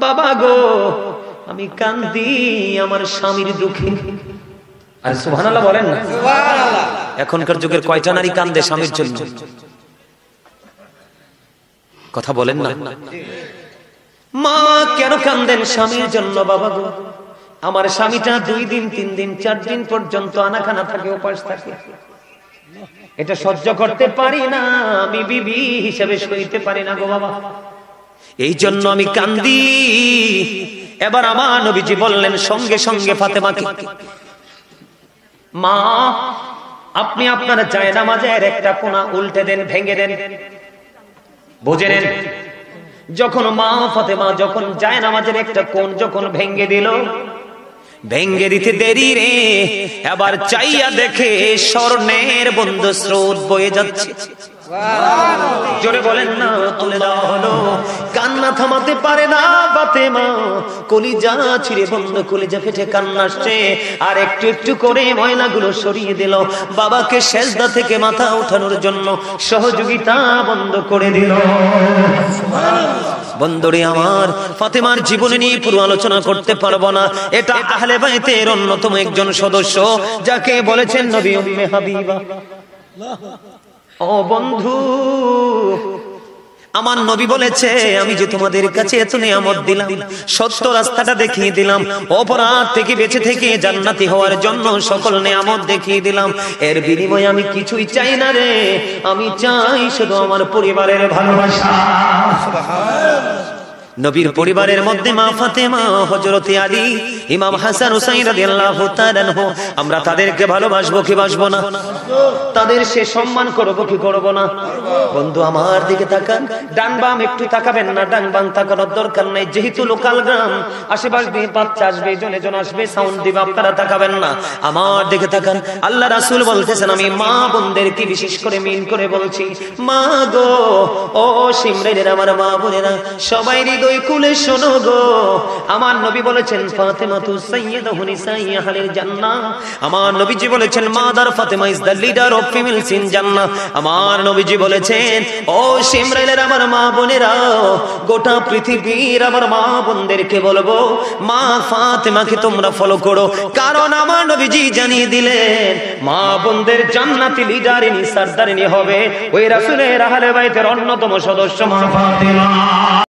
বাবা গো আমি কান্দি আমার স্বামীর দুঃখে। আর সুবহানাল্লাহ বলেন না। সুবহানাল্লাহ। এখনকার যুগের কয়টা নারী কান্দে স্বামীর জন্য? কথা বলেন না। মা কেন কান্দেন স্বামীর জন্য? বাবা গো আমার স্বামীটা 2 দিন 3 দিন 4 দিন পর্যন্ত আনাখানা থাকে, উপাস থাকে, এটা সহ্য করতে পারি না, আমি বিবি হিসেবে সইতে পারি না গো বাবা, এই জন্য আমি কান্দি। এবার আমার নবীজি বললেন সঙ্গে সঙ্গে ফাতেমাকে, মা আপনি আপনার জায়নামাজের একটা কোণা উল্টে দেন, ভেঙে দেন। বুঝে নেন, যখন মা ফাতেমা যখন জায়নামাজের একটা কোণ যখন ভেঙে দিল, ভেঙে দিতে দেরি রে, এবার চাইয়া দেখে স্বর্ণের বন্ধ স্রোত বয়ে যাচ্ছে। জোরে বলেন না। তুলে দেওয়া হলো, কান্না থামাতে পারে না ফাতেমা, কলিজা ছিঁড়ে বন্ধ, কলিজা ফেটে কান্না আসছে। আর একটু একটু করে ময়লাগুলো সরিয়ে দিল, বাবাকে সেজদা থেকে মাথা ওঠানোর জন্য সহযোগিতা বন্ধ করে দিল। বন্ধুরে আমার, ফাতেমার জীবনে নিয়ে পুরো আলোচনা করতে পারবো না। এটা আহলে বাইতের অন্যতম একজন সদস্য, যাকে বলেছেন নবী উম্মে হাবিবা। ও বন্ধু, আমার নবী বলেছে আমি যে তোমাদের কাছে এত নিয়ামত দিলাম, সত্য রাস্তাটা দেখিয়ে দিলাম, অপরাধ থেকে বেঁচে থেকে জান্নাতি হওয়ার জন্য সকল নিয়ামত দেখিয়ে দিলাম, এর বিনিময়ে আমি কিছুই চাই না রে, আমি চাই শুধু আমার পরিবারের ভালোবাসা। নবীর পরিবারের মধ্যে মা ফাতেমা, হযরতে আলী, ইমাম হাসান হুসাইন রাদিয়াল্লাহু তাআলা আনহু, আমরা তাদেরকে ভালোবাসবো কি বাসবো না? তাদের সে সম্মান করবো কি করবো না? বন্ধু আমার দিকে তাকান, ডান বাম একটু তাকাবেন না, ডান বাম তাকানোর দরকার নাই, যেহেতু লোকাল গ্রাম, আশেপাশ দিয়ে বাচ্চা আসবে, জনে জন আসবে, সাউন্ড দিবে, আপনারা তাকাবেন না, আমার দিকে তাকান। আল্লাহ রাসূল বলতেছেন, আমি মা বোনদেরকে বিশেষ করে মিন করে বলছি, মা গো, ও সিমরানের আমার মা বোনেরা, সবাই হৃদয় কুলে শোনো গো, আমার নবী বলেছেন ফাতেমাতু সাইয়্যিদাতু নিসাই আহলিল জান্নাহ। আমার নবীজি বলেছেন mother Fatema is the leader of females in জান্নাহ। আমার নবীজি বলেছেন, ও সিমরানের আমার মা বোনেরা, গোটা পৃথিবীর আমার মা বোনদেরকে বলবো, মা ফাতেমাকে তোমরা ফলো করো, কারণ আমার নবীজি জানিয়ে দিলেন মা বোনদের জান্নাতি লিডারিনী সরদারিনী হবে ওই রাসূলের আহলে বাইতের অন্যতম সদস্য মা ফাতেমা।